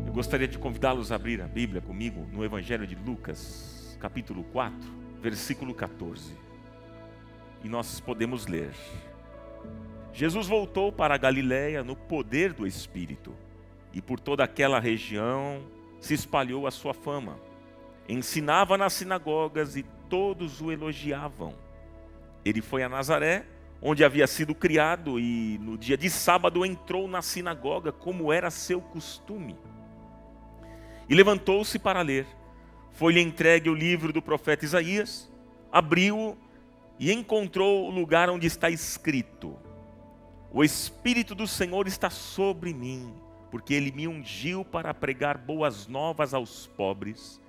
Eu gostaria de convidá-los a abrir a Bíblia comigo no Evangelho de Lucas, capítulo 4, versículo 14. E nós podemos ler: Jesus voltou para a Galiléia no poder do Espírito, e por toda aquela região se espalhou a sua fama. Ensinava nas sinagogas e todos o elogiavam. Ele foi a Nazaré, onde havia sido criado, e no dia de sábado entrou na sinagoga, como era seu costume. E levantou-se para ler. Foi-lhe entregue o livro do profeta Isaías, abriu-o e encontrou o lugar onde está escrito: O Espírito do Senhor está sobre mim, porque Ele me ungiu para pregar boas novas aos pobres.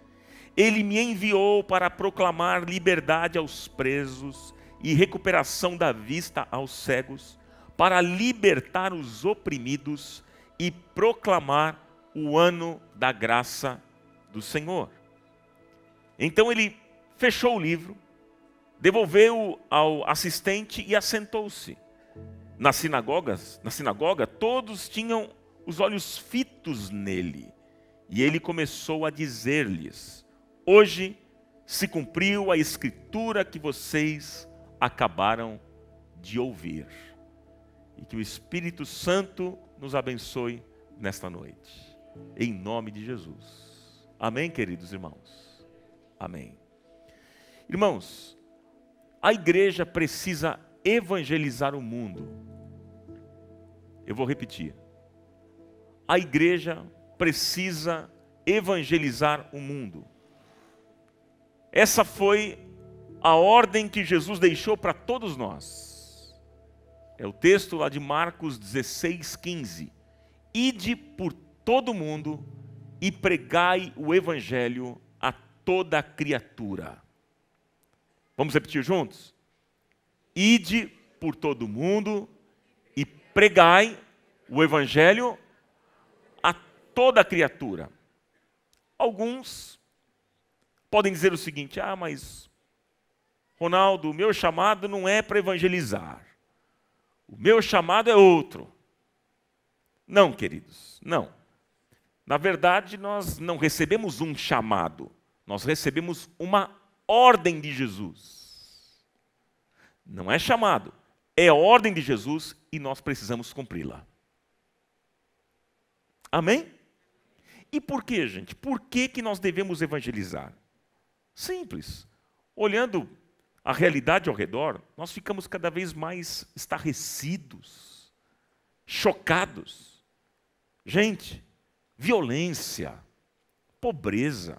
Ele me enviou para proclamar liberdade aos presos e recuperação da vista aos cegos, para libertar os oprimidos e proclamar o ano da graça do Senhor. Então ele fechou o livro, devolveu-o ao assistente e assentou-se. Na sinagoga, todos tinham os olhos fitos nele. E ele começou a dizer-lhes: Hoje se cumpriu a escritura que vocês acabaram de ouvir. E que o Espírito Santo nos abençoe nesta noite. Em nome de Jesus. Amém, queridos irmãos? Amém. Irmãos, a igreja precisa evangelizar o mundo. Eu vou repetir. A igreja precisa evangelizar o mundo. Essa foi a ordem que Jesus deixou para todos nós. É o texto lá de Marcos 16:15. Ide por todo mundo e pregai o evangelho a toda criatura. Vamos repetir juntos? Ide por todo mundo e pregai o evangelho a toda criatura. Alguns podem dizer o seguinte: mas Ronaldo, o meu chamado não é para evangelizar. O meu chamado é outro. Não, queridos, não. Na verdade, nós não recebemos um chamado. Nós recebemos uma ordem de Jesus. Não é chamado, é ordem de Jesus e nós precisamos cumpri-la. Amém? E por quê, gente? Por que nós devemos evangelizar? Simples. Olhando a realidade ao redor, nós ficamos cada vez mais estarrecidos, chocados. Gente, violência, pobreza,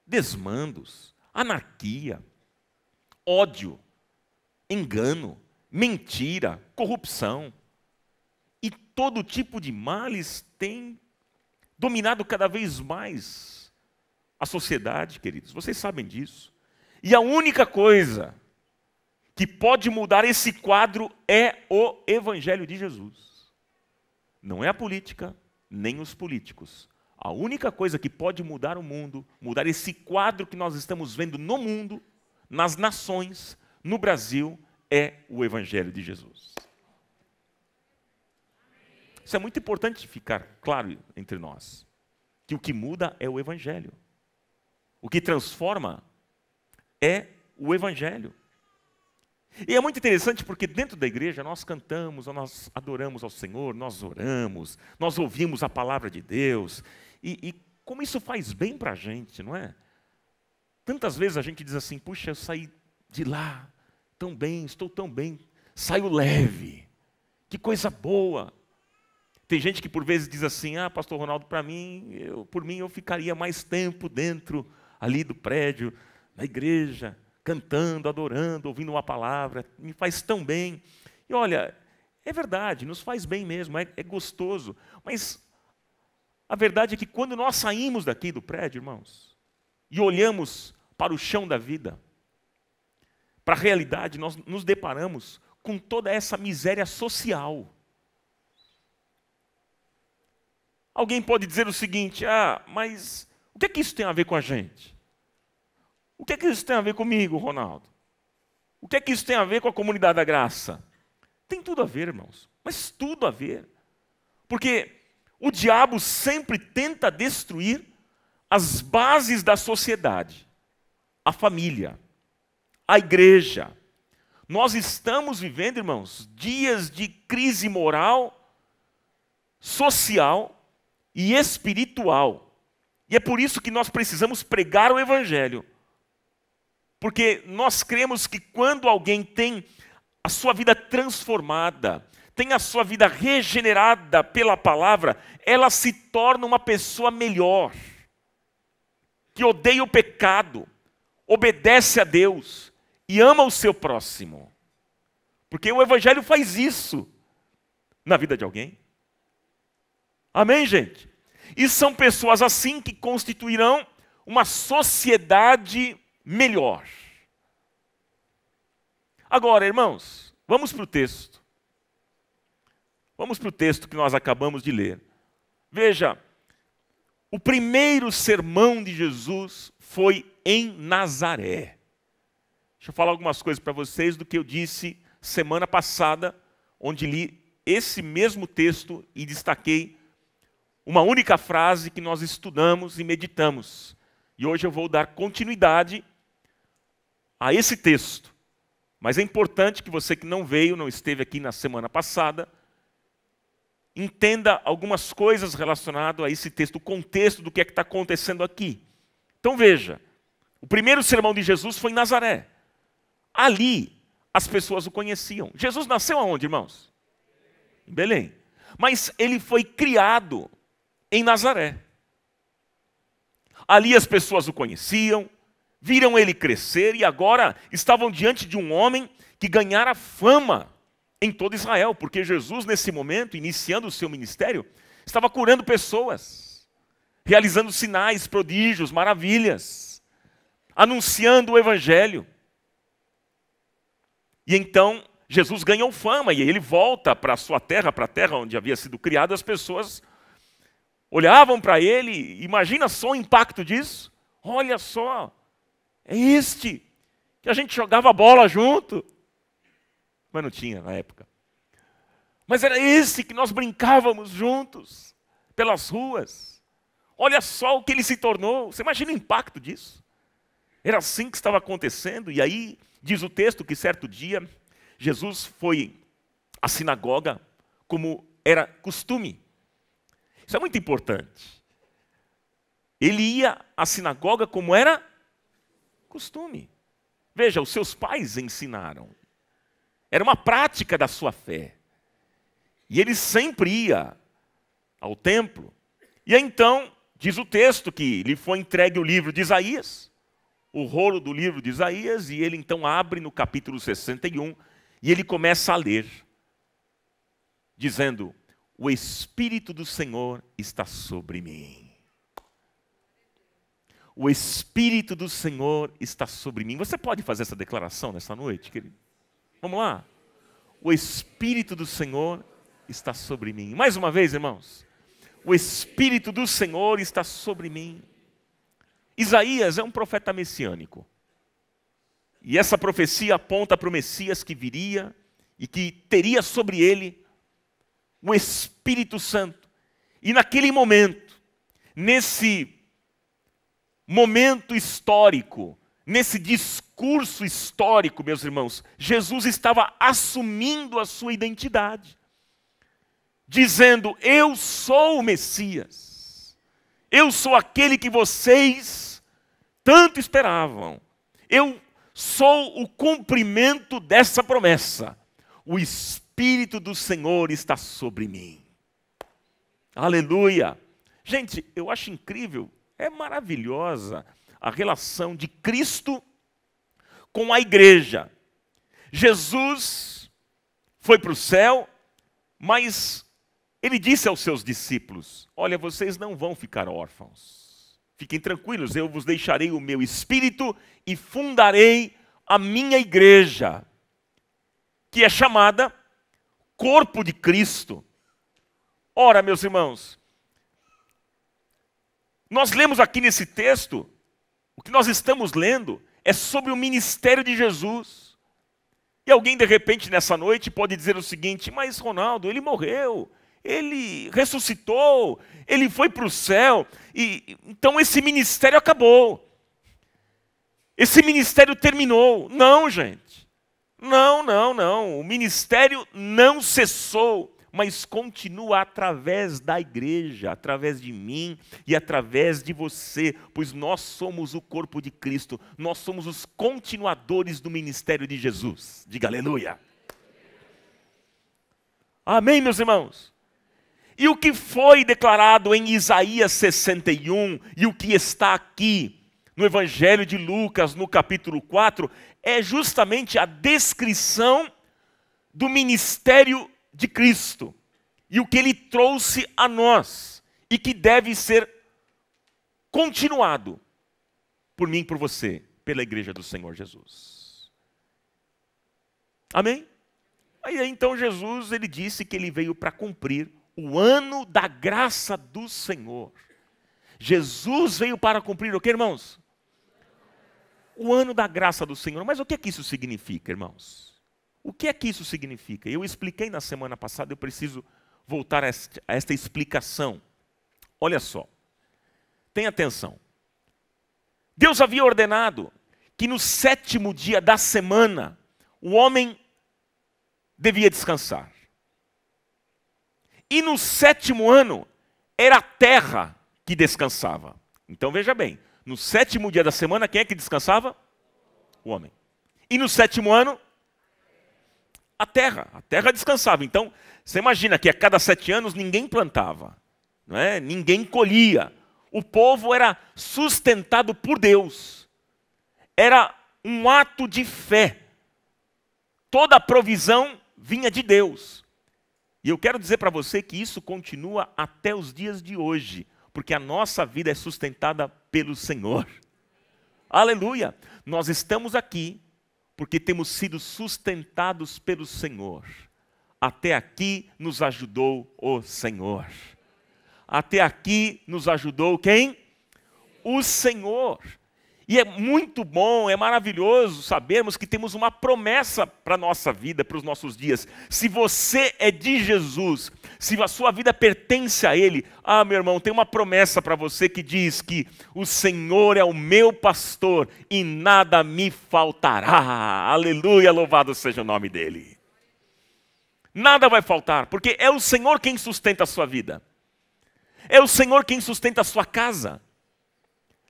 desmandos, anarquia, ódio, engano, mentira, corrupção e todo tipo de males tem dominado cada vez mais a sociedade, queridos. Vocês sabem disso. E a única coisa que pode mudar esse quadro é o Evangelho de Jesus. Não é a política, nem os políticos. A única coisa que pode mudar o mundo, mudar esse quadro que nós estamos vendo no mundo, nas nações, no Brasil, é o Evangelho de Jesus. Isso é muito importante ficar claro entre nós, que o que muda é o Evangelho. O que transforma é o Evangelho. E é muito interessante porque dentro da igreja nós cantamos, nós adoramos ao Senhor, nós oramos, nós ouvimos a palavra de Deus. E como isso faz bem para a gente, não é? Tantas vezes a gente diz assim: puxa, eu saí de lá tão bem, estou tão bem, saio leve, que coisa boa. Tem gente que por vezes diz assim: pastor Ronaldo, por mim eu ficaria mais tempo dentro ali do prédio, na igreja, cantando, adorando, ouvindo uma palavra, me faz tão bem. E olha, é verdade, nos faz bem mesmo, é gostoso. Mas a verdade é que quando nós saímos daqui do prédio, irmãos, e olhamos para o chão da vida, para a realidade, nós nos deparamos com toda essa miséria social. Alguém pode dizer o seguinte: mas o que é que isso tem a ver com a gente? O que é que isso tem a ver comigo, Ronaldo? O que é que isso tem a ver com a comunidade da graça? Tem tudo a ver, irmãos, mas tudo a ver. Porque o diabo sempre tenta destruir as bases da sociedade, a família, a igreja. Nós estamos vivendo, irmãos, dias de crise moral, social e espiritual. E é por isso que nós precisamos pregar o Evangelho. Porque nós cremos que quando alguém tem a sua vida transformada, tem a sua vida regenerada pela palavra, ela se torna uma pessoa melhor, que odeia o pecado, obedece a Deus e ama o seu próximo. Porque o Evangelho faz isso na vida de alguém. Amém, gente? E são pessoas assim que constituirão uma sociedade melhor. Agora, irmãos, vamos para o texto. Vamos para o texto que nós acabamos de ler. Veja, o primeiro sermão de Jesus foi em Nazaré. Deixa eu falar algumas coisas para vocês do que eu disse semana passada, onde li esse mesmo texto e destaquei uma única frase que nós estudamos e meditamos. E hoje eu vou dar continuidade a esse texto. Mas é importante que você que não veio, não esteve aqui na semana passada, entenda algumas coisas relacionadas a esse texto, o contexto do que é que está acontecendo aqui. Então veja, o primeiro sermão de Jesus foi em Nazaré. Ali as pessoas o conheciam. Jesus nasceu aonde, irmãos? Em Belém. Mas ele foi criado em Nazaré. Ali as pessoas o conheciam, viram ele crescer e agora estavam diante de um homem que ganhara fama em todo Israel, porque Jesus, nesse momento, iniciando o seu ministério, estava curando pessoas, realizando sinais, prodígios, maravilhas, anunciando o Evangelho. E então, Jesus ganhou fama e ele volta para a sua terra, para a terra onde havia sido criado. As pessoas olhavam para ele, imagina só o impacto disso. Olha só, é este que a gente jogava bola junto. Mas não tinha na época. Mas era esse que nós brincávamos juntos, pelas ruas. Olha só o que ele se tornou. Você imagina o impacto disso? Era assim que estava acontecendo. E aí, diz o texto que certo dia, Jesus foi à sinagoga como era costume. Isso é muito importante. Ele ia à sinagoga como era costume. Veja, os seus pais ensinaram. Era uma prática da sua fé. E ele sempre ia ao templo. E então, diz o texto que lhe foi entregue o livro de Isaías, o rolo do livro de Isaías, e ele então abre no capítulo 61, e ele começa a ler, dizendo: o Espírito do Senhor está sobre mim. O Espírito do Senhor está sobre mim. Você pode fazer essa declaração nessa noite, querido? Vamos lá. O Espírito do Senhor está sobre mim. Mais uma vez, irmãos. O Espírito do Senhor está sobre mim. Isaías é um profeta messiânico. E essa profecia aponta para o Messias que viria e que teria sobre ele o Espírito Santo. E naquele momento, nesse momento histórico, nesse discurso histórico, meus irmãos, Jesus estava assumindo a sua identidade, dizendo: eu sou o Messias, eu sou aquele que vocês tanto esperavam, eu sou o cumprimento dessa promessa, o Espírito do Senhor está sobre mim. Aleluia! Gente, eu acho incrível, é maravilhosa a relação de Cristo com a igreja. Jesus foi para o céu, mas ele disse aos seus discípulos: olha, vocês não vão ficar órfãos. Fiquem tranquilos, eu vos deixarei o meu Espírito e fundarei a minha igreja, que é chamada Corpo de Cristo. Ora, meus irmãos, nós lemos aqui nesse texto, o que nós estamos lendo é sobre o ministério de Jesus. E alguém de repente nessa noite pode dizer o seguinte: mas Ronaldo, ele morreu, ele ressuscitou, ele foi para o céu, e então esse ministério acabou. Esse ministério terminou. Não, gente. Não, não, não. O ministério não cessou, mas continua através da igreja, através de mim e através de você, pois nós somos o corpo de Cristo, nós somos os continuadores do ministério de Jesus. Diga aleluia. Amém, meus irmãos? E o que foi declarado em Isaías 61 e o que está aqui no Evangelho de Lucas, no capítulo 4, é justamente a descrição do ministério de Cristo e o que ele trouxe a nós e que deve ser continuado por mim e por você, pela igreja do Senhor Jesus. Amém? Aí então Jesus, ele disse que ele veio para cumprir o ano da graça do Senhor. Jesus veio para cumprir o que, irmãos? O ano da graça do Senhor. Mas o que é que isso significa, irmãos? O que é que isso significa? Eu expliquei na semana passada, eu preciso voltar a esta explicação. Olha só, tenha atenção. Deus havia ordenado que no 7º dia da semana, o homem devia descansar. E no 7º ano, era a terra que descansava. Então veja bem, no 7º dia da semana, quem é que descansava? O homem. E no 7º ano, a terra descansava. Então, você imagina que a cada 7 anos ninguém plantava, não é? Ninguém colhia. O povo era sustentado por Deus. Era um ato de fé. Toda a provisão vinha de Deus. E eu quero dizer para você que isso continua até os dias de hoje, porque a nossa vida é sustentada pelo Senhor. Aleluia! Nós estamos aqui porque temos sido sustentados pelo Senhor. Até aqui nos ajudou o Senhor. Até aqui nos ajudou quem? O Senhor. E é muito bom, é maravilhoso sabermos que temos uma promessa para a nossa vida, para os nossos dias. Se você é de Jesus, se a sua vida pertence a Ele, meu irmão, tem uma promessa para você que diz que o Senhor é o meu pastor e nada me faltará. Aleluia, louvado seja o nome dEle. Nada vai faltar, porque é o Senhor quem sustenta a sua vida. É o Senhor quem sustenta a sua casa.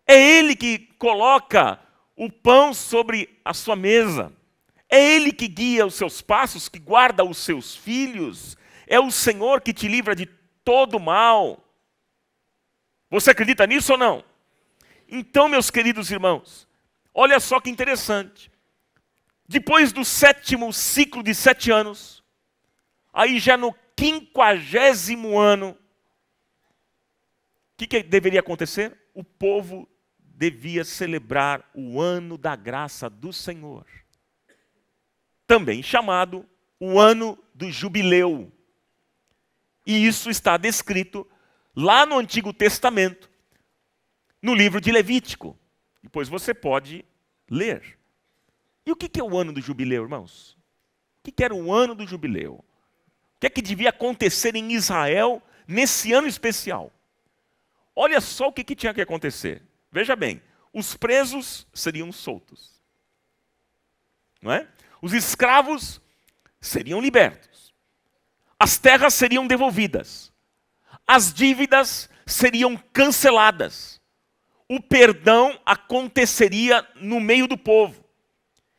É Ele que coloca o pão sobre a sua mesa. É Ele que guia os seus passos, que guarda os seus filhos. É o Senhor que te livra de todo mal. Você acredita nisso ou não? Então, meus queridos irmãos, olha só que interessante. Depois do 7º ciclo de 7 anos, aí já no 50º ano, o que deveria acontecer? O povo devia celebrar o ano da graça do Senhor, também chamado o ano do jubileu. E isso está descrito lá no Antigo Testamento, no livro de Levítico. Depois você pode ler. E o que é o ano do jubileu, irmãos? O que era o ano do jubileu? O que é que devia acontecer em Israel nesse ano especial? Olha só o que tinha que acontecer. Veja bem, os presos seriam soltos. Não é? Os escravos seriam libertos. As terras seriam devolvidas. As dívidas seriam canceladas. O perdão aconteceria no meio do povo.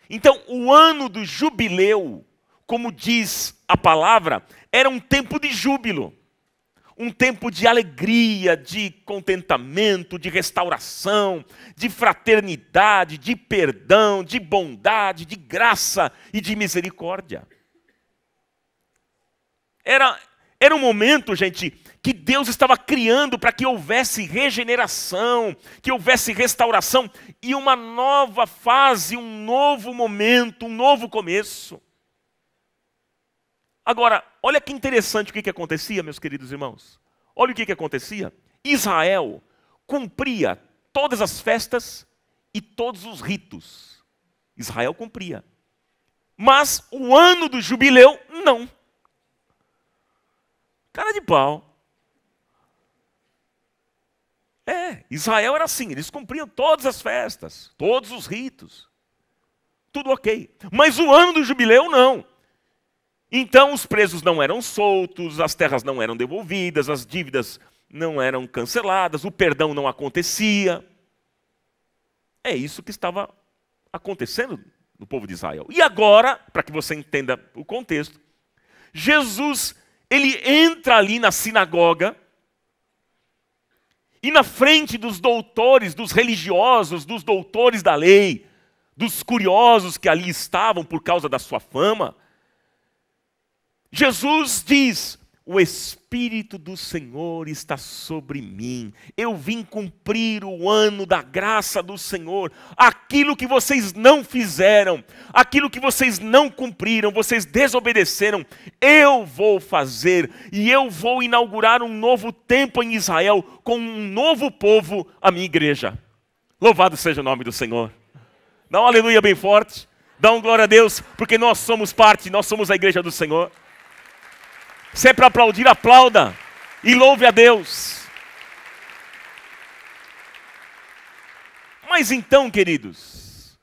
Então, o ano do jubileu, como diz a palavra, era um tempo de júbilo. Um tempo de alegria, de contentamento, de restauração, de fraternidade, de perdão, de bondade, de graça e de misericórdia. Era um momento, gente, que Deus estava criando para que houvesse regeneração, que houvesse restauração e uma nova fase, um novo momento, um novo começo. Agora, olha que interessante o que acontecia, meus queridos irmãos. Olha o que acontecia. Israel cumpria todas as festas e todos os ritos. Israel cumpria. Mas o ano do jubileu, não. Cara de pau. Israel era assim, eles cumpriam todas as festas, todos os ritos. Tudo ok. Mas o ano do jubileu não. Então os presos não eram soltos, as terras não eram devolvidas, as dívidas não eram canceladas, o perdão não acontecia. É isso que estava acontecendo no povo de Israel. E agora, para que você entenda o contexto, Jesus, ele entra ali na sinagoga e na frente dos doutores, dos religiosos, dos doutores da lei, dos curiosos que ali estavam por causa da sua fama, Jesus diz: o Espírito do Senhor está sobre mim. Eu vim cumprir o ano da graça do Senhor. Aquilo que vocês não fizeram, aquilo que vocês não cumpriram, vocês desobedeceram, eu vou fazer. E eu vou inaugurar um novo tempo em Israel, com um novo povo, a minha igreja. Louvado seja o nome do Senhor. Dá um aleluia bem forte. Dá um glória a Deus, porque nós somos parte, nós somos a igreja do Senhor. Se é para aplaudir, aplauda e louve a Deus. Mas então, queridos,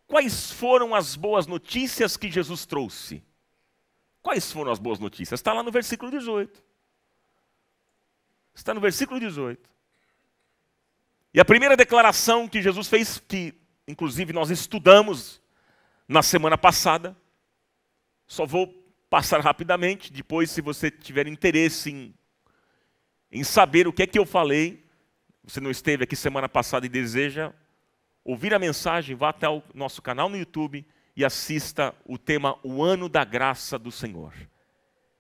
quais foram as boas notícias que Jesus trouxe? Quais foram as boas notícias? Está lá no versículo 18. Está no versículo 18. E a primeira declaração que Jesus fez, que inclusive nós estudamos na semana passada, só vou passar rapidamente, depois se você tiver interesse em saber o que é que eu falei, você não esteve aqui semana passada e deseja ouvir a mensagem, vá até o nosso canal no YouTube e assista o tema O Ano da Graça do Senhor.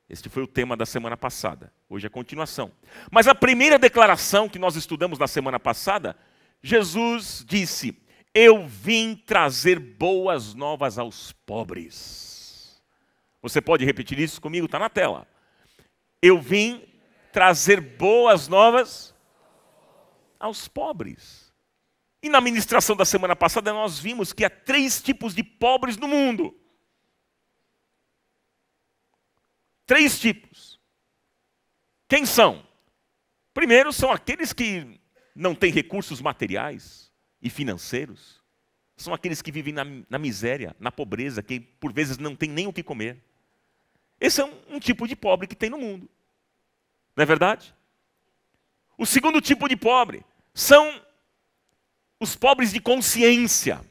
Este foi o tema da semana passada, hoje é a continuação. Mas a primeira declaração que nós estudamos na semana passada, Jesus disse: eu vim trazer boas novas aos pobres. Você pode repetir isso comigo? Está na tela. Eu vim trazer boas novas aos pobres. E na ministração da semana passada nós vimos que há 3 tipos de pobres no mundo. 3 tipos. Quem são? Primeiro são aqueles que não têm recursos materiais e financeiros. São aqueles que vivem na miséria, na pobreza, que por vezes não têm nem o que comer. Esse é um tipo de pobre que tem no mundo. Não é verdade? O segundo tipo de pobre são os pobres de consciência.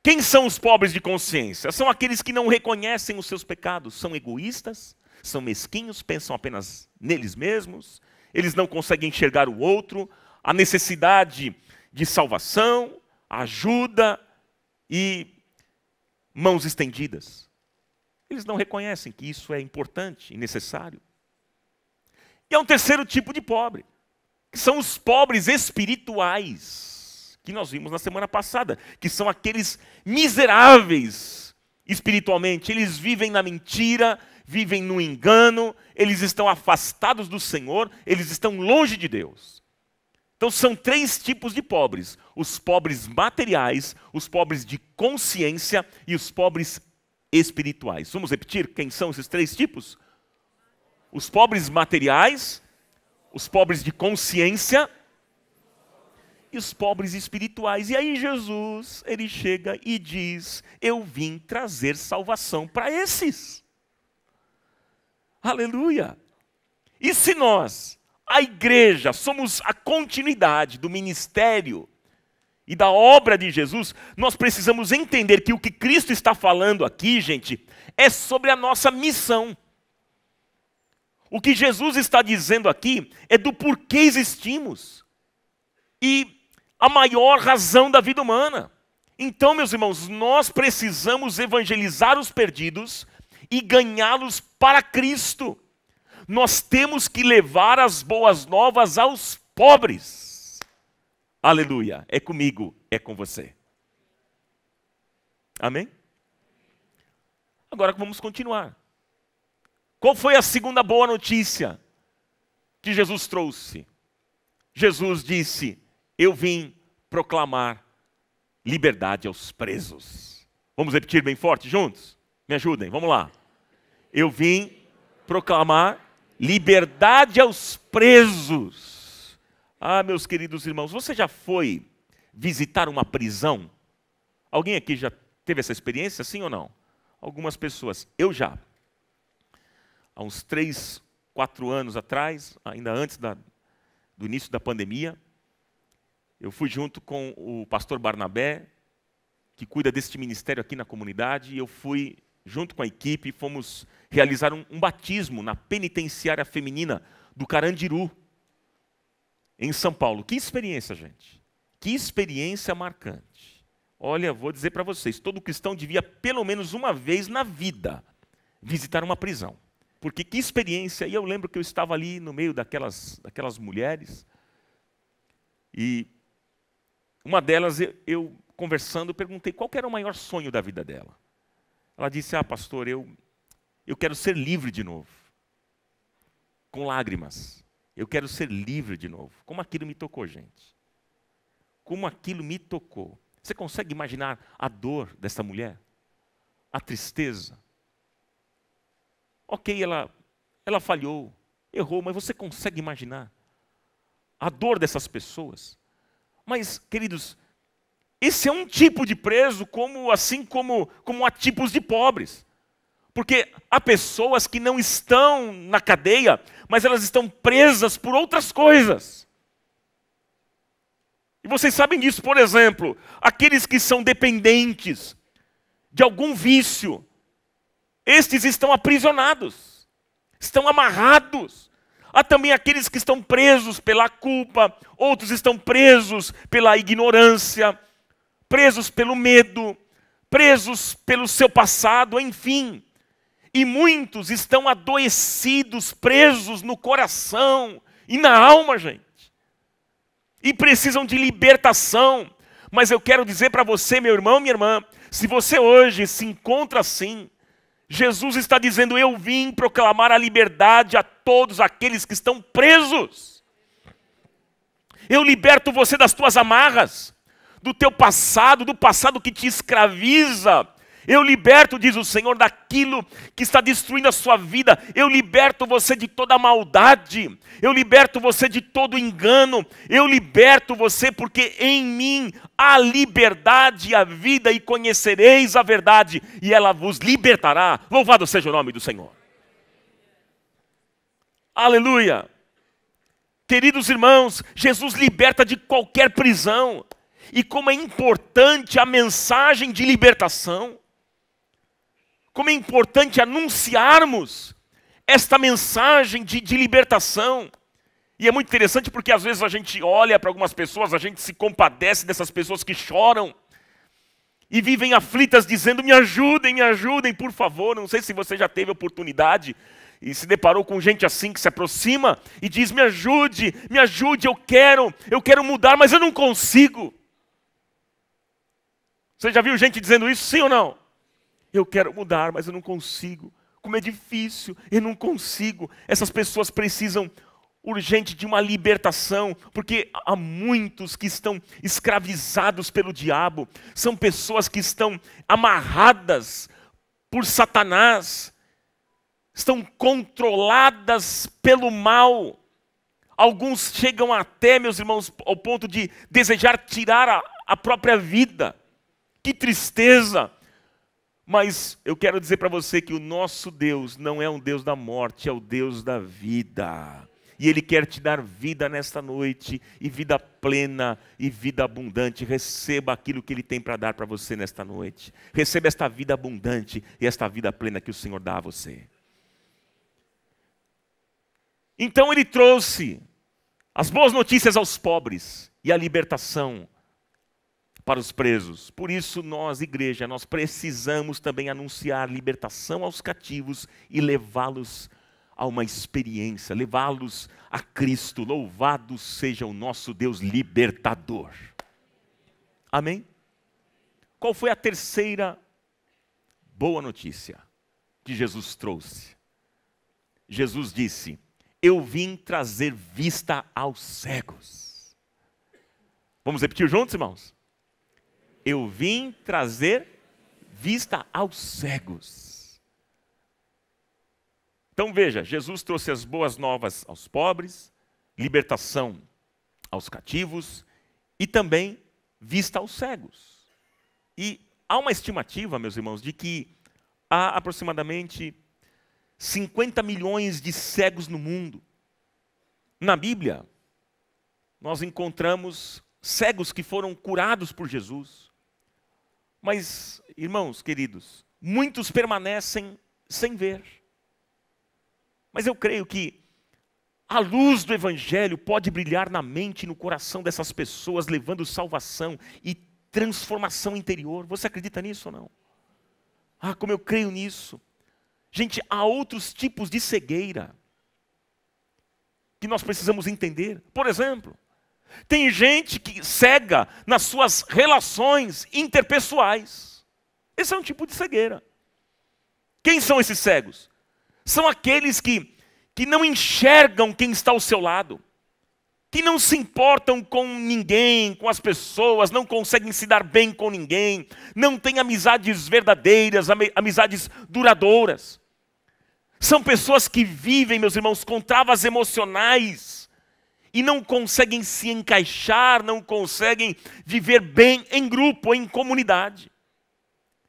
Quem são os pobres de consciência? São aqueles que não reconhecem os seus pecados, são egoístas, são mesquinhos, pensam apenas neles mesmos, eles não conseguem enxergar o outro, a necessidade de salvação, ajuda e mãos estendidas. Eles não reconhecem que isso é importante e necessário. E há um terceiro tipo de pobre, que são os pobres espirituais, que nós vimos na semana passada, que são aqueles miseráveis espiritualmente. Eles vivem na mentira, vivem no engano, eles estão afastados do Senhor, eles estão longe de Deus. Então são 3 tipos de pobres: os pobres materiais, os pobres de consciência e os pobres espirituais. Vamos repetir quem são esses 3 tipos? Os pobres materiais, os pobres de consciência e os pobres espirituais. E aí Jesus, ele chega e diz: eu vim trazer salvação para esses. Aleluia! E se nós, a igreja, somos a continuidade do ministério e da obra de Jesus, nós precisamos entender que o que Cristo está falando aqui, gente, é sobre a nossa missão. O que Jesus está dizendo aqui é do porquê existimos e a maior razão da vida humana. Então, meus irmãos, nós precisamos evangelizar os perdidos e ganhá-los para Cristo. Nós temos que levar as boas novas aos pobres. Aleluia, é comigo, é com você. Amém? Agora vamos continuar. Qual foi a segunda boa notícia que Jesus trouxe? Jesus disse: eu vim proclamar liberdade aos presos. Vamos repetir bem forte juntos? Me ajudem, vamos lá. Eu vim proclamar liberdade aos presos. Ah, meus queridos irmãos, você já foi visitar uma prisão? Alguém aqui já teve essa experiência, sim ou não? Algumas pessoas. Eu já. Há uns 3, 4 anos atrás, ainda antes do início da pandemia, eu fui junto com o pastor Barnabé, que cuida deste ministério aqui na comunidade, e eu fui junto com a equipe, fomos realizar um batismo na penitenciária feminina do Carandiru, em São Paulo. Que experiência, gente. Que experiência marcante. Olha, vou dizer para vocês, todo cristão devia pelo menos uma vez na vida visitar uma prisão. Porque que experiência, e eu lembro que eu estava ali no meio daquelas mulheres, e uma delas, eu conversando, perguntei qual era o maior sonho da vida dela. Ela disse, pastor, eu quero ser livre de novo. Com lágrimas. Eu quero ser livre de novo. Como aquilo me tocou, gente. Como aquilo me tocou. Você consegue imaginar a dor dessa mulher? A tristeza? Ok, ela falhou, errou, mas você consegue imaginar a dor dessas pessoas? Mas, queridos, esse é um tipo de preso, assim como há tipos de pobres. Porque há pessoas que não estão na cadeia, mas elas estão presas por outras coisas. E vocês sabem disso, por exemplo, aqueles que são dependentes de algum vício, estes estão aprisionados, estão amarrados. Há também aqueles que estão presos pela culpa, outros estão presos pela ignorância, presos pelo medo, presos pelo seu passado, enfim. E muitos estão adoecidos, presos no coração e na alma, gente. E precisam de libertação. Mas eu quero dizer para você, meu irmão, minha irmã, se você hoje se encontra assim, Jesus está dizendo, eu vim proclamar a liberdade a todos aqueles que estão presos. Eu liberto você das tuas amarras, do teu passado, do passado que te escraviza. Eu liberto, diz o Senhor, daquilo que está destruindo a sua vida. Eu liberto você de toda a maldade. Eu liberto você de todo engano. Eu liberto você porque em mim há liberdade e a vida e conhecereis a verdade e ela vos libertará. Louvado seja o nome do Senhor. Aleluia. Queridos irmãos, Jesus liberta de qualquer prisão. E como é importante a mensagem de libertação. Como é importante anunciarmos esta mensagem de libertação. E é muito interessante porque às vezes a gente olha para algumas pessoas, a gente se compadece dessas pessoas que choram e vivem aflitas dizendo, me ajudem, por favor. Não sei se você já teve oportunidade e se deparou com gente assim que se aproxima e diz, me ajude, eu quero mudar, mas eu não consigo. Você já viu gente dizendo isso, sim ou não? Eu quero mudar, mas eu não consigo. Como é difícil, eu não consigo. Essas pessoas precisam urgente de uma libertação, porque há muitos que estão escravizados pelo diabo. São pessoas que estão amarradas por Satanás. Estão controladas pelo mal. Alguns chegam até, meus irmãos, ao ponto de desejar tirar a própria vida. Que tristeza! Mas eu quero dizer para você que o nosso Deus não é um Deus da morte, é o Deus da vida. E Ele quer te dar vida nesta noite, e vida plena, e vida abundante. Receba aquilo que Ele tem para dar para você nesta noite. Receba esta vida abundante e esta vida plena que o Senhor dá a você. Então Ele trouxe as boas notícias aos pobres e a libertação para os presos. Por isso nós, igreja, nós precisamos também anunciar libertação aos cativos e levá-los a uma experiência, levá-los a Cristo. Louvado seja o nosso Deus libertador. Amém? Qual foi a terceira boa notícia que Jesus trouxe? Jesus disse, eu vim trazer vista aos cegos. Vamos repetir juntos, irmãos? Eu vim trazer vista aos cegos. Então veja, Jesus trouxe as boas novas aos pobres, libertação aos cativos e também vista aos cegos. E há uma estimativa, meus irmãos, de que há aproximadamente 50 milhões de cegos no mundo. Na Bíblia, nós encontramos cegos que foram curados por Jesus. Mas, irmãos queridos, muitos permanecem sem ver. Mas eu creio que a luz do Evangelho pode brilhar na mente e no coração dessas pessoas, levando salvação e transformação interior. Você acredita nisso ou não? Ah, como eu creio nisso. Gente, há outros tipos de cegueira que nós precisamos entender. Por exemplo, tem gente que cega nas suas relações interpessoais. Esse é um tipo de cegueira. Quem são esses cegos? São aqueles que não enxergam quem está ao seu lado, que não se importam com ninguém, com as pessoas, não conseguem se dar bem com ninguém, não têm amizades verdadeiras, amizades duradouras. São pessoas que vivem, meus irmãos, com travas emocionais e não conseguem se encaixar, não conseguem viver bem em grupo, em comunidade.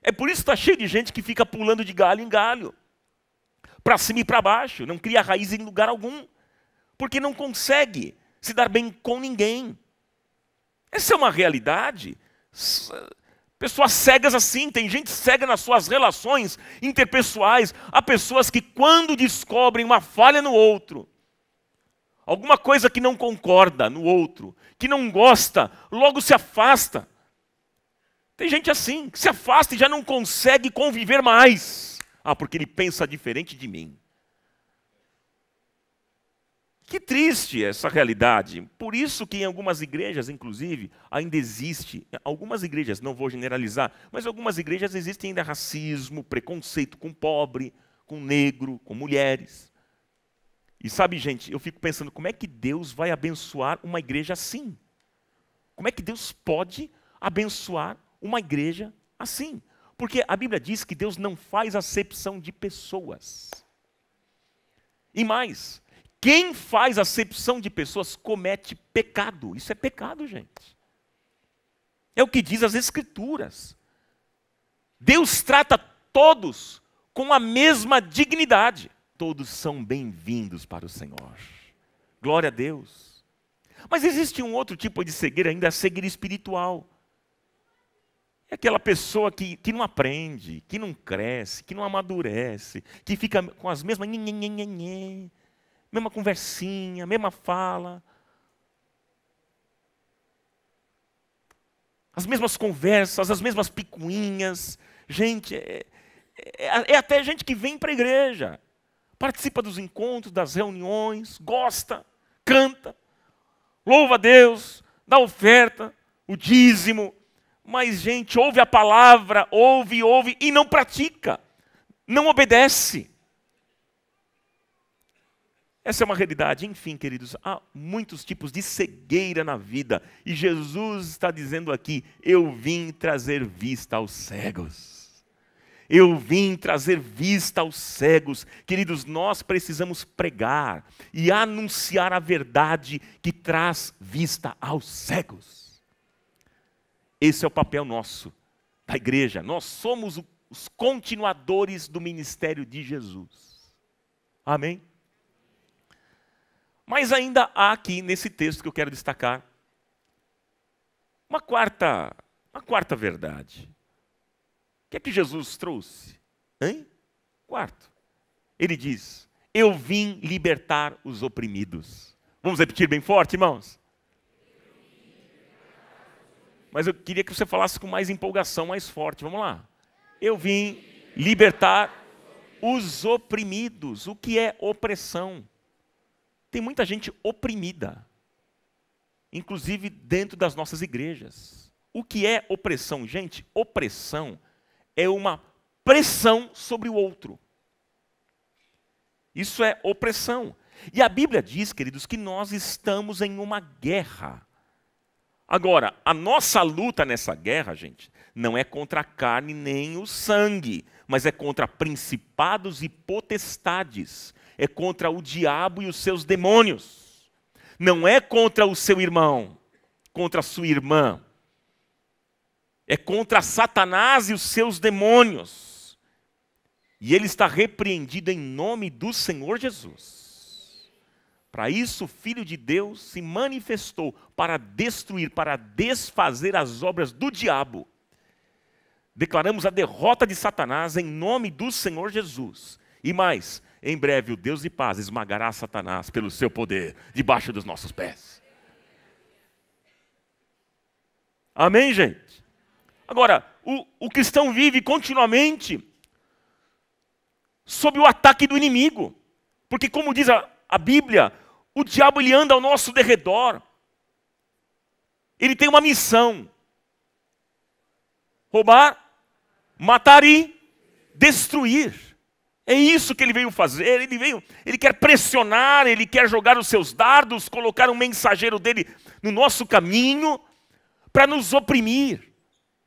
É por isso que está cheio de gente que fica pulando de galho em galho, para cima e para baixo, não cria raiz em lugar algum, porque não consegue se dar bem com ninguém. Essa é uma realidade. Pessoas cegas assim, tem gente cega nas suas relações interpessoais. Há pessoas que quando descobrem uma falha no outro, alguma coisa que não concorda no outro, que não gosta, logo se afasta. Tem gente assim, que se afasta e já não consegue conviver mais. Ah, porque ele pensa diferente de mim. Que triste essa realidade. Por isso que em algumas igrejas, inclusive, ainda existe, algumas igrejas, não vou generalizar, mas algumas igrejas existem ainda racismo, preconceito com pobre, com negro, com mulheres. E sabe, gente, eu fico pensando, como é que Deus vai abençoar uma igreja assim? Como é que Deus pode abençoar uma igreja assim? Porque a Bíblia diz que Deus não faz acepção de pessoas. E mais, quem faz acepção de pessoas comete pecado. Isso é pecado, gente. É o que diz as Escrituras. Deus trata todos com a mesma dignidade. Todos são bem-vindos para o Senhor. Glória a Deus. Mas existe um outro tipo de cegueira, ainda a cegueira espiritual. É aquela pessoa que não aprende, que não cresce, que não amadurece, que fica com as mesmas mesma conversinha, mesma fala. As mesmas conversas, as mesmas picuinhas. Gente, é até gente que vem para a igreja, participa dos encontros, das reuniões, gosta, canta, louva a Deus, dá oferta, o dízimo. Mas, gente, ouve a palavra, ouve e não pratica, não obedece. Essa é uma realidade. Enfim, queridos, há muitos tipos de cegueira na vida. E Jesus está dizendo aqui, eu vim trazer vista aos cegos. Eu vim trazer vista aos cegos. Queridos, nós precisamos pregar e anunciar a verdade que traz vista aos cegos. Esse é o papel nosso, da igreja. Nós somos os continuadores do ministério de Jesus. Amém? Mas ainda há aqui, nesse texto que eu quero destacar, uma quarta verdade. O que é que Jesus trouxe? Quarto. Ele diz, eu vim libertar os oprimidos. Vamos repetir bem forte, irmãos? Mas eu queria que você falasse com mais empolgação, mais forte. Vamos lá. Eu vim libertar os oprimidos. O que é opressão? Tem muita gente oprimida, inclusive dentro das nossas igrejas. O que é opressão? Gente, opressão é uma pressão sobre o outro. Isso é opressão. E a Bíblia diz, queridos, que nós estamos em uma guerra. Agora, a nossa luta nessa guerra, gente, não é contra a carne nem o sangue, mas é contra principados e potestades. É contra o diabo e os seus demônios. Não é contra o seu irmão, contra a sua irmã. É contra Satanás e os seus demônios. E ele está repreendido em nome do Senhor Jesus. Para isso o Filho de Deus se manifestou para destruir, para desfazer as obras do diabo. Declaramos a derrota de Satanás em nome do Senhor Jesus. E mais, em breve o Deus de paz esmagará Satanás pelo seu poder, debaixo dos nossos pés. Amém, gente? Agora, o cristão vive continuamente sob o ataque do inimigo. Porque como diz a Bíblia, o diabo ele anda ao nosso derredor. Ele tem uma missão: roubar, matar e destruir. É isso que ele veio fazer. Ele quer pressionar, ele quer jogar os seus dardos, colocar um mensageiro dele no nosso caminho para nos oprimir.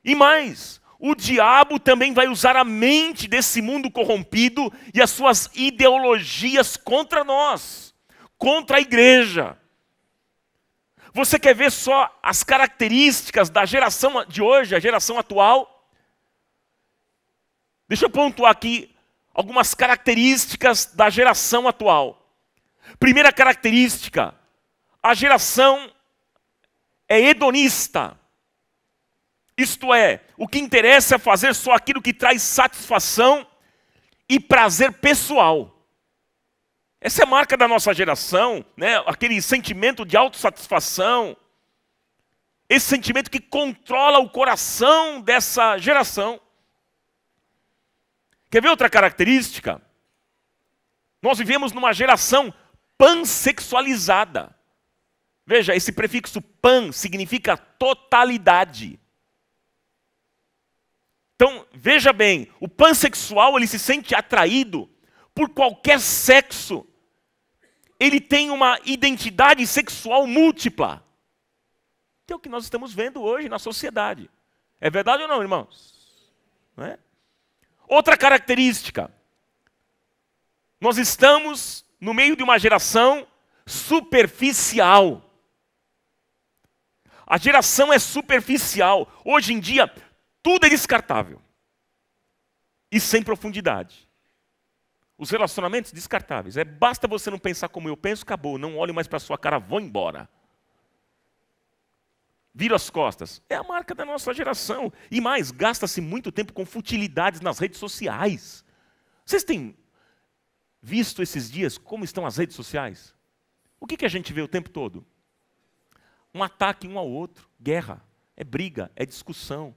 E mais, o diabo também vai usar a mente desse mundo corrompido e as suas ideologias contra nós, contra a igreja. Você quer ver só as características da geração de hoje, a geração atual? Deixa eu pontuar aqui algumas características da geração atual. Primeira característica, a geração é hedonista. Isto é, o que interessa é fazer só aquilo que traz satisfação e prazer pessoal. Essa é a marca da nossa geração, né? Aquele sentimento de autossatisfação. Esse sentimento que controla o coração dessa geração. Quer ver outra característica? Nós vivemos numa geração pansexualizada. Veja, esse prefixo pan significa totalidade. Então, veja bem, o pansexual ele se sente atraído por qualquer sexo. Ele tem uma identidade sexual múltipla. Que é o que nós estamos vendo hoje na sociedade. É verdade ou não, irmãos? Não é? Outra característica. Nós estamos no meio de uma geração superficial. A geração é superficial. Hoje em dia, tudo é descartável. E sem profundidade. Os relacionamentos descartáveis. Basta você não pensar como eu penso, acabou. Não olho mais para a sua cara, vou embora. Viro as costas. É a marca da nossa geração. E mais, gasta-se muito tempo com futilidades nas redes sociais. Vocês têm visto esses dias como estão as redes sociais? O que a gente vê o tempo todo? Um ataque um ao outro. Guerra. É briga, é discussão.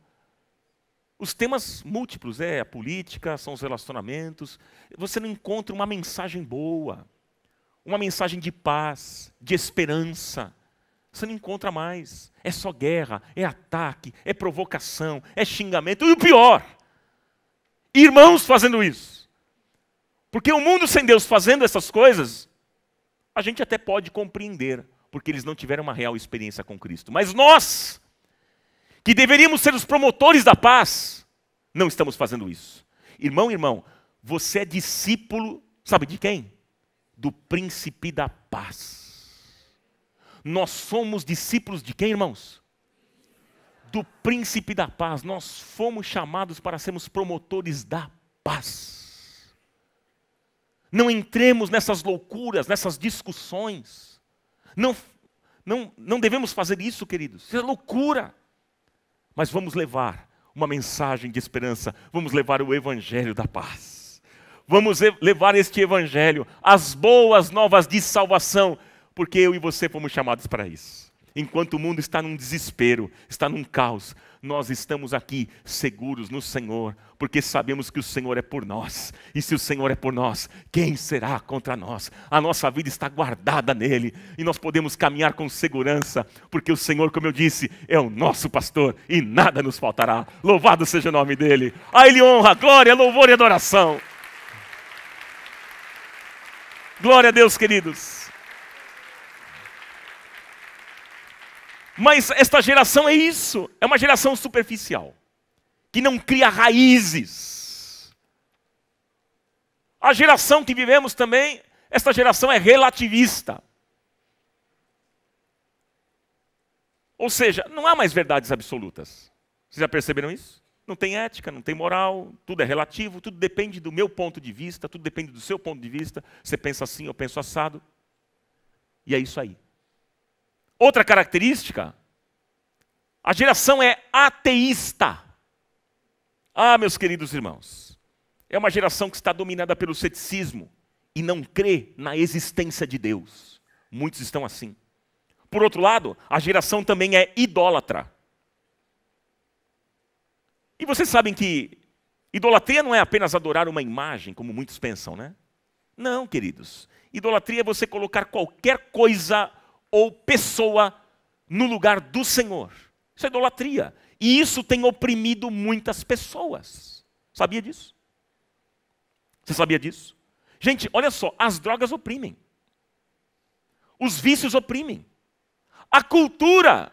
Os temas múltiplos, a política, são os relacionamentos. Você não encontra uma mensagem boa, uma mensagem de paz, de esperança. Você não encontra mais. É só guerra, é ataque, é provocação, é xingamento. E o pior, irmãos fazendo isso. Porque o mundo sem Deus fazendo essas coisas, a gente até pode compreender, porque eles não tiveram uma real experiência com Cristo. Mas nós, que deveríamos ser os promotores da paz, não estamos fazendo isso. Irmão, você é discípulo, sabe de quem? Do príncipe da paz. Nós somos discípulos de quem, irmãos? Do príncipe da paz. Nós fomos chamados para sermos promotores da paz. Não entremos nessas loucuras, nessas discussões. Não devemos fazer isso, queridos. Isso é loucura. Mas vamos levar uma mensagem de esperança. Vamos levar o evangelho da paz. Vamos levar este evangelho, as boas novas de salvação, porque eu e você fomos chamados para isso. Enquanto o mundo está num desespero, está num caos, nós estamos aqui seguros no Senhor, porque sabemos que o Senhor é por nós. E se o Senhor é por nós, quem será contra nós? A nossa vida está guardada nele e nós podemos caminhar com segurança, porque o Senhor, como eu disse, é o nosso pastor e nada nos faltará. Louvado seja o nome dele. A ele honra, glória, louvor e adoração. Glória a Deus, queridos. Mas esta geração é isso, é uma geração superficial, que não cria raízes. A geração que vivemos também, esta geração é relativista. Ou seja, não há mais verdades absolutas. Vocês já perceberam isso? Não tem ética, não tem moral, tudo é relativo, tudo depende do meu ponto de vista, tudo depende do seu ponto de vista. Você pensa assim, eu penso assado. E é isso aí. Outra característica, a geração é ateísta. Ah, meus queridos irmãos, é uma geração que está dominada pelo ceticismo e não crê na existência de Deus. Muitos estão assim. Por outro lado, a geração também é idólatra. E vocês sabem que idolatria não é apenas adorar uma imagem, como muitos pensam, né? Não, queridos. Idolatria é você colocar qualquer coisa ou pessoa no lugar do Senhor. Isso é idolatria. E isso tem oprimido muitas pessoas. Sabia disso? Você sabia disso? Gente, olha só, as drogas oprimem. Os vícios oprimem. A cultura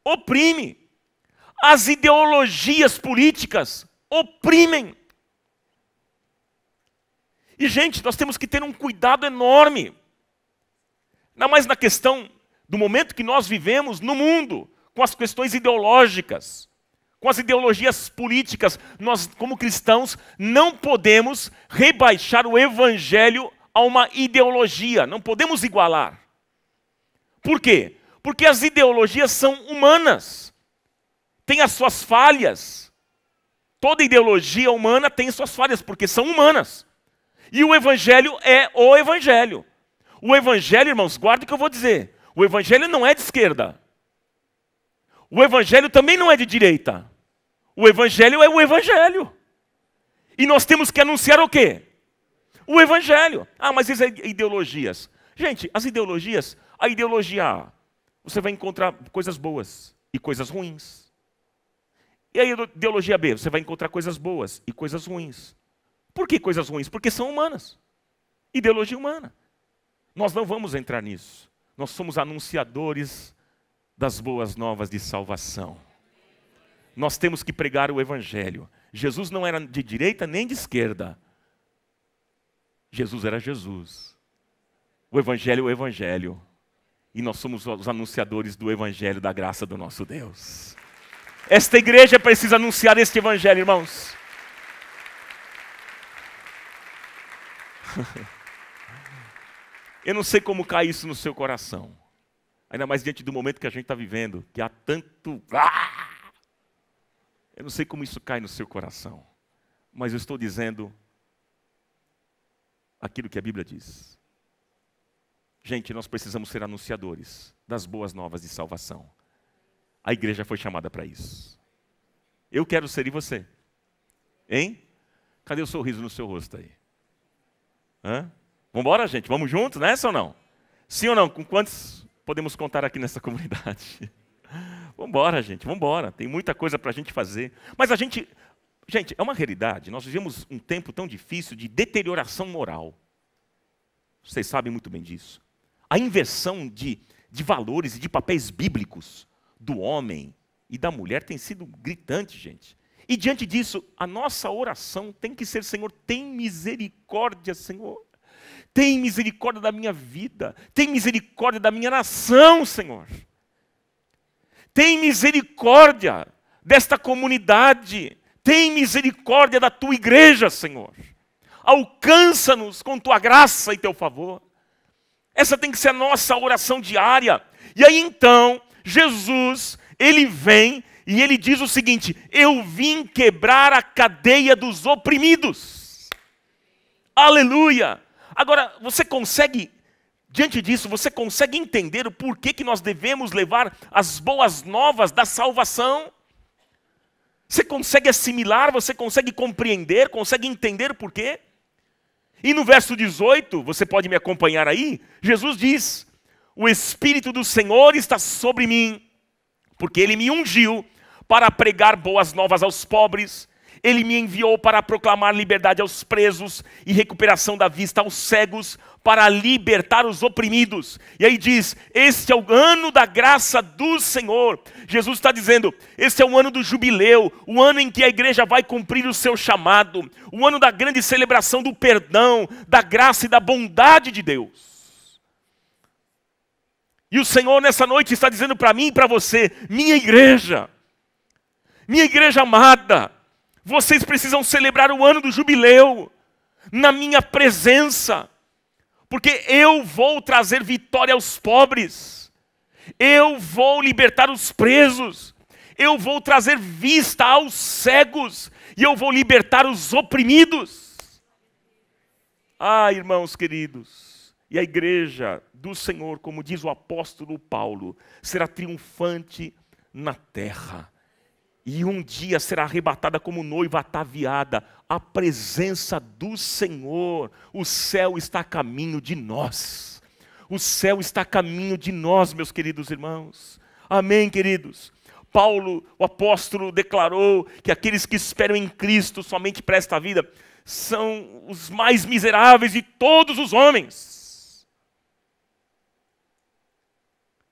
oprime. As ideologias políticas oprimem. E, gente, nós temos que ter um cuidado enorme. Não mais na questão do momento que nós vivemos no mundo, com as questões ideológicas, com as ideologias políticas. Nós, como cristãos, não podemos rebaixar o evangelho a uma ideologia. Não podemos igualar. Por quê? Porque as ideologias são humanas. Tem as suas falhas. Toda ideologia humana tem suas falhas, porque são humanas. E o evangelho é o evangelho. O evangelho, irmãos, guarda o que eu vou dizer. O evangelho não é de esquerda. O evangelho também não é de direita. O evangelho é o evangelho. E nós temos que anunciar o quê? O evangelho. Ah, mas isso é ideologias. Gente, as ideologias, a ideologia A, você vai encontrar coisas boas e coisas ruins. E a ideologia B, você vai encontrar coisas boas e coisas ruins. Por que coisas ruins? Porque são humanas. Ideologia humana. Nós não vamos entrar nisso. Nós somos anunciadores das boas novas de salvação. Nós temos que pregar o evangelho. Jesus não era de direita nem de esquerda. Jesus era Jesus. O evangelho é o evangelho. E nós somos os anunciadores do evangelho da graça do nosso Deus. Esta igreja precisa anunciar este evangelho, irmãos. Eu não sei como cai isso no seu coração. Ainda mais diante do momento que a gente está vivendo, que há tanto... Eu não sei como isso cai no seu coração. Mas eu estou dizendo aquilo que a Bíblia diz. Gente, nós precisamos ser anunciadores das boas novas de salvação. A igreja foi chamada para isso. Eu quero ser e você. Hein? Cadê o sorriso no seu rosto aí? Hã? Vamos embora, gente? Vamos juntos, nessa ou não? Sim ou não? Com quantos podemos contar aqui nessa comunidade? Vamos embora, gente, vamos embora. Tem muita coisa para a gente fazer. Mas a gente... Gente, é uma realidade. Nós vivemos um tempo tão difícil de deterioração moral. Vocês sabem muito bem disso. A inversão de valores e de papéis bíblicos do homem e da mulher tem sido gritante, gente. E diante disso, a nossa oração tem que ser: Senhor, tem misericórdia, Senhor. Tem misericórdia da minha vida. Tem misericórdia da minha nação, Senhor. Tem misericórdia desta comunidade. Tem misericórdia da tua igreja, Senhor. Alcança-nos com tua graça e teu favor. Essa tem que ser a nossa oração diária. E aí então, Jesus, ele vem e ele diz o seguinte: eu vim quebrar a cadeia dos oprimidos. Aleluia! Agora, você consegue, diante disso, você consegue entender o porquê que nós devemos levar as boas novas da salvação? Você consegue assimilar, você consegue compreender, consegue entender o porquê? E no verso 18, você pode me acompanhar aí, Jesus diz: o Espírito do Senhor está sobre mim, porque Ele me ungiu para pregar boas novas aos pobres. Ele me enviou para proclamar liberdade aos presos e recuperação da vista aos cegos, para libertar os oprimidos. E aí diz, este é o ano da graça do Senhor. Jesus está dizendo, este é o ano do jubileu, o ano em que a igreja vai cumprir o seu chamado, o ano da grande celebração do perdão, da graça e da bondade de Deus. E o Senhor nessa noite está dizendo para mim e para você, minha igreja amada, vocês precisam celebrar o ano do jubileu, na minha presença, porque eu vou trazer vitória aos pobres, eu vou libertar os presos, eu vou trazer vista aos cegos, e eu vou libertar os oprimidos. Ah, irmãos queridos, e a igreja do Senhor, como diz o apóstolo Paulo, será triunfante na terra. E um dia será arrebatada como noiva ataviada, a presença do Senhor. O céu está a caminho de nós. O céu está a caminho de nós, meus queridos irmãos. Amém, queridos? Paulo, o apóstolo, declarou que aqueles que esperam em Cristo somente para esta vida são os mais miseráveis de todos os homens.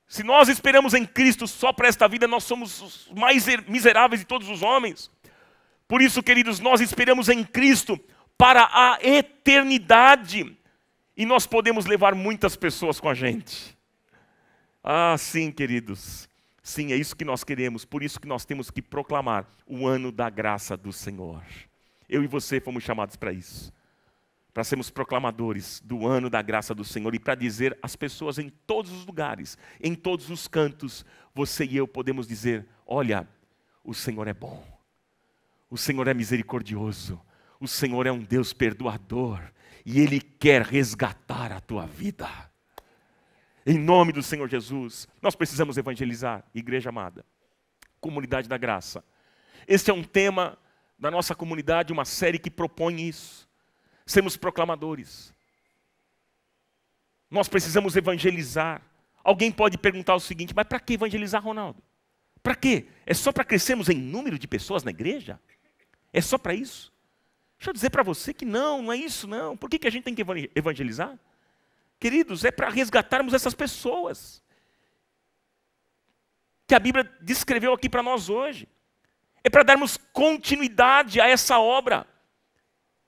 Se nós esperamos em Cristo só para esta vida, nós somos os mais miseráveis de todos os homens. Por isso, queridos, nós esperamos em Cristo para a eternidade. E nós podemos levar muitas pessoas com a gente. Ah, sim, queridos. Sim, é isso que nós queremos. Por isso que nós temos que proclamar o ano da graça do Senhor. Eu e você fomos chamados para isso. Para sermos proclamadores do ano da graça do Senhor e para dizer às pessoas em todos os lugares, em todos os cantos, você e eu podemos dizer, olha, o Senhor é bom, o Senhor é misericordioso, o Senhor é um Deus perdoador e Ele quer resgatar a tua vida. Em nome do Senhor Jesus, nós precisamos evangelizar, igreja amada, comunidade da graça. Este é um tema da nossa comunidade, uma série que propõe isso. Sermos proclamadores. Nós precisamos evangelizar. Alguém pode perguntar o seguinte, mas para que evangelizar, Ronaldo? Para quê? É só para crescermos em número de pessoas na igreja? É só para isso? Deixa eu dizer para você que não é isso não. Por que a gente tem que evangelizar? Queridos, é para resgatarmos essas pessoas que a Bíblia descreveu aqui para nós hoje. É para darmos continuidade a essa obra,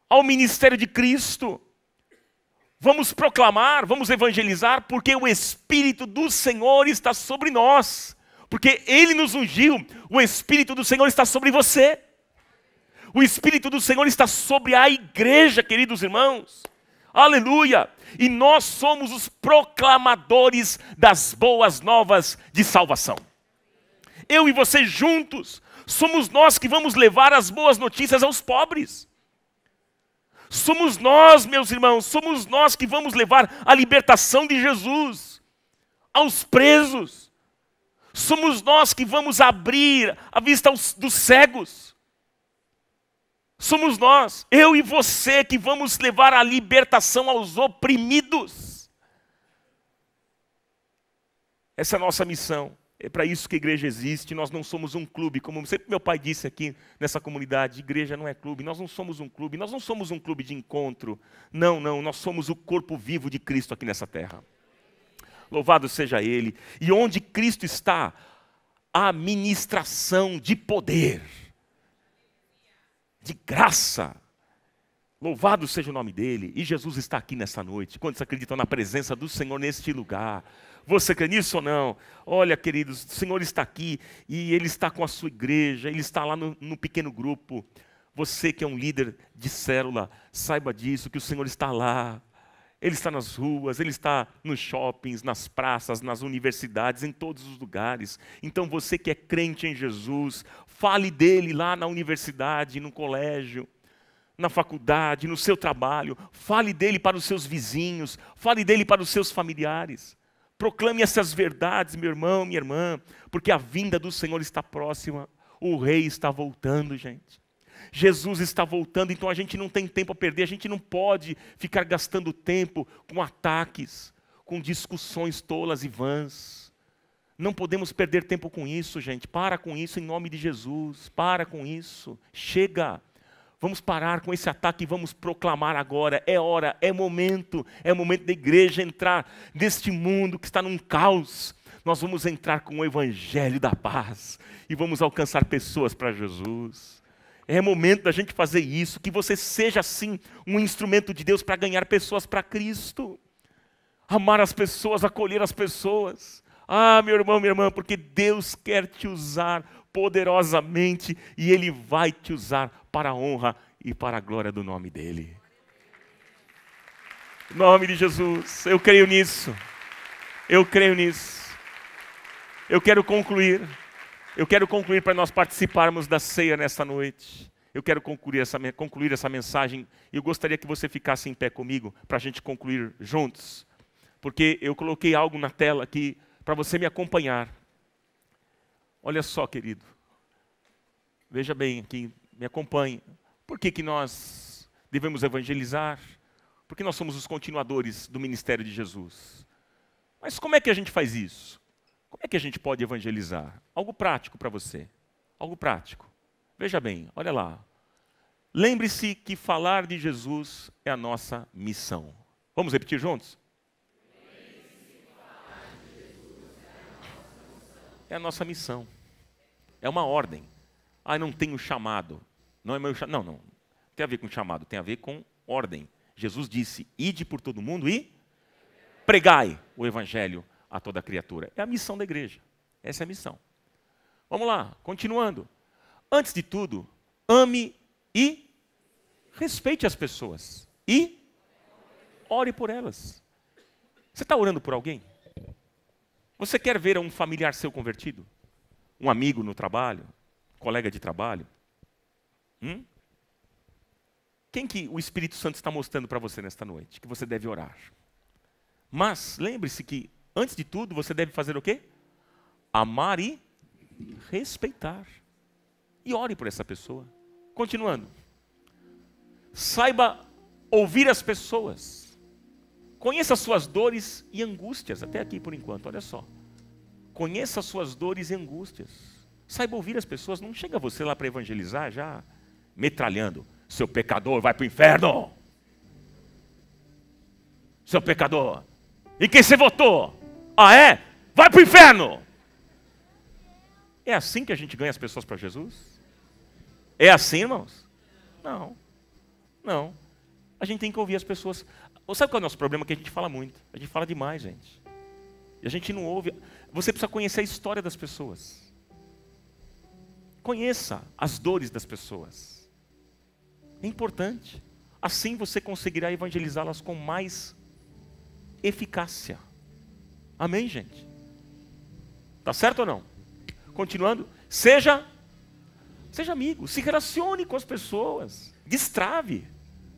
ao ministério de Cristo. Vamos proclamar, vamos evangelizar, porque o Espírito do Senhor está sobre nós. Porque Ele nos ungiu, o Espírito do Senhor está sobre você. O Espírito do Senhor está sobre a igreja, queridos irmãos. Aleluia! E nós somos os proclamadores das boas novas de salvação. Eu e você juntos, somos nós que vamos levar as boas notícias aos pobres. Somos nós, meus irmãos, somos nós que vamos levar a libertação de Jesus aos presos. Somos nós que vamos abrir a vista dos cegos. Somos nós, eu e você, que vamos levar a libertação aos oprimidos. Essa é a nossa missão. É para isso que a igreja existe. Nós não somos um clube, como sempre meu pai disse aqui nessa comunidade, igreja não é clube, nós não somos um clube, nós não somos um clube de encontro. Não, nós somos o corpo vivo de Cristo aqui nessa terra. Louvado seja Ele. E onde Cristo está, a ministração de poder, de graça. Louvado seja o nome dEle. E Jesus está aqui nessa noite. Quantos acreditam na presença do Senhor neste lugar? Você crê nisso ou não? Olha, queridos, o Senhor está aqui e Ele está com a sua igreja, Ele está lá no pequeno grupo. Você que é um líder de célula, saiba disso, que o Senhor está lá. Ele está nas ruas, Ele está nos shoppings, nas praças, nas universidades, em todos os lugares. Então você que é crente em Jesus, fale dEle lá na universidade, no colégio, na faculdade, no seu trabalho. Fale dEle para os seus vizinhos, fale dEle para os seus familiares. Proclame essas verdades, meu irmão, minha irmã, porque a vinda do Senhor está próxima. O Rei está voltando, gente. Jesus está voltando, então a gente não tem tempo a perder. A gente não pode ficar gastando tempo com ataques, com discussões tolas e vãs. Não podemos perder tempo com isso, gente. Para com isso em nome de Jesus. Para com isso. Chega. Vamos parar com esse ataque e vamos proclamar agora. É hora, é momento da igreja entrar neste mundo que está num caos. Nós vamos entrar com o evangelho da paz e vamos alcançar pessoas para Jesus. É momento da gente fazer isso, que você seja assim um instrumento de Deus para ganhar pessoas para Cristo. Amar as pessoas, acolher as pessoas. Ah, meu irmão, minha irmã, porque Deus quer te usar poderosamente e Ele vai te usar para a honra e para a glória do nome dEle. Em nome de Jesus, eu creio nisso. Eu creio nisso. Eu quero concluir para nós participarmos da ceia nesta noite. Eu quero concluir essa mensagem e eu gostaria que você ficasse em pé comigo para a gente concluir juntos. Porque eu coloquei algo na tela aqui para você me acompanhar. Olha só, querido. Veja bem aqui, me acompanhe. Por que nós devemos evangelizar? Porque nós somos os continuadores do ministério de Jesus. Mas como é que a gente faz isso? Como é que a gente pode evangelizar? Algo prático para você. Algo prático. Veja bem, olha lá. Lembre-se que falar de Jesus é a nossa missão. Vamos repetir juntos? É a nossa missão. É uma ordem. Ah, não tenho chamado. Não é meu chamado. Não tem a ver com chamado, tem a ver com ordem. Jesus disse, ide por todo mundo e pregai o evangelho a toda criatura. É a missão da igreja. Essa é a missão. Vamos lá, continuando. Antes de tudo, ame e respeite as pessoas. E ore por elas. Você está orando por alguém? Você quer ver um familiar seu convertido? Um amigo no trabalho? Colega de trabalho? Quem que o Espírito Santo está mostrando para você nesta noite? Que você deve orar. Mas lembre-se que, antes de tudo, você deve fazer o quê? Amar e respeitar. E ore por essa pessoa. Continuando. Saiba ouvir as pessoas. Conheça as suas dores e angústias. Até aqui por enquanto, olha só. Conheça as suas dores e angústias. Saiba ouvir as pessoas. Não chega você lá para evangelizar já metralhando. Seu pecador vai para o inferno. Seu pecador. E quem você votou? Ah, é? Vai para o inferno. É assim que a gente ganha as pessoas para Jesus? É assim, irmãos? Não. Não. A gente tem que ouvir as pessoas. Sabe qual é o nosso problema? Que a gente fala muito. A gente fala demais, gente. E a gente não ouve. Você precisa conhecer a história das pessoas. Conheça as dores das pessoas. É importante. Assim você conseguirá evangelizá-las com mais eficácia. Amém, gente? Tá certo ou não? Continuando. Seja amigo. Se relacione com as pessoas. Destrave.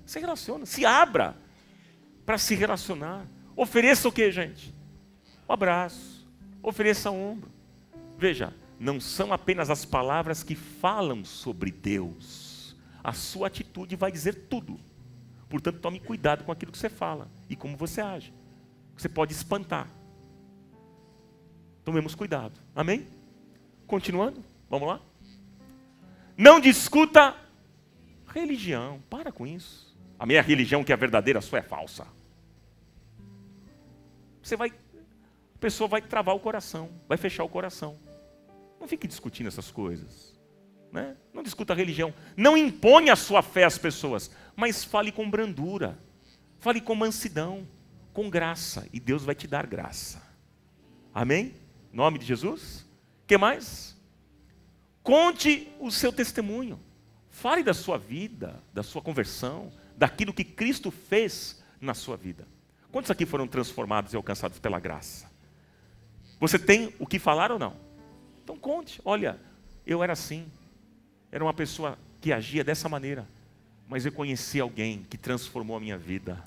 Se relaciona. Se abra para se relacionar. Ofereça o que, gente? Um abraço. Ofereça ombro. Veja, não são apenas as palavras que falam sobre Deus. A sua atitude vai dizer tudo. Portanto, tome cuidado com aquilo que você fala e como você age. Você pode espantar. Tomemos cuidado. Amém? Continuando, vamos lá? Não discuta religião. Para com isso. A minha religião que é verdadeira, a sua é falsa. A pessoa vai travar o coração, vai fechar o coração. Não fique discutindo essas coisas. Né? Não discuta a religião. Não imponha a sua fé às pessoas, mas fale com brandura. Fale com mansidão, com graça. E Deus vai te dar graça. Amém? Em nome de Jesus? O que mais? Conte o seu testemunho. Fale da sua vida, da sua conversão, daquilo que Cristo fez na sua vida. Quantos aqui foram transformados e alcançados pela graça? Você tem o que falar ou não? Então conte. Olha, eu era assim. Era uma pessoa que agia dessa maneira. Mas eu conheci alguém que transformou a minha vida.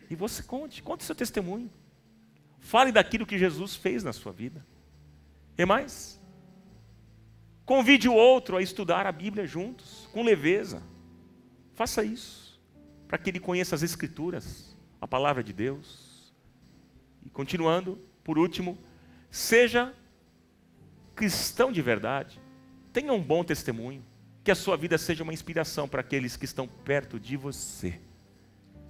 E você conte o seu testemunho. Fale daquilo que Jesus fez na sua vida. E mais? Convide o outro a estudar a Bíblia juntos, com leveza. Faça isso, para que ele conheça as Escrituras, a palavra de Deus. E continuando, por último, seja cristão de verdade. Tenha um bom testemunho. Que a sua vida seja uma inspiração para aqueles que estão perto de você.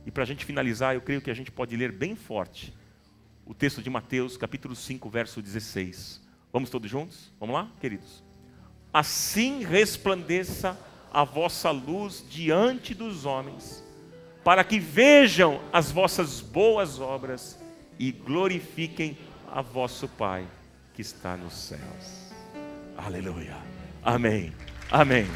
E para a gente finalizar, eu creio que a gente pode ler bem forte o texto de Mateus, capítulo 5, verso 16. Vamos todos juntos? Vamos lá, queridos? Assim resplandeça a vossa luz diante dos homens, para que vejam as vossas boas obras e glorifiquem a vosso Pai que está nos céus. Aleluia. Amém. Amém.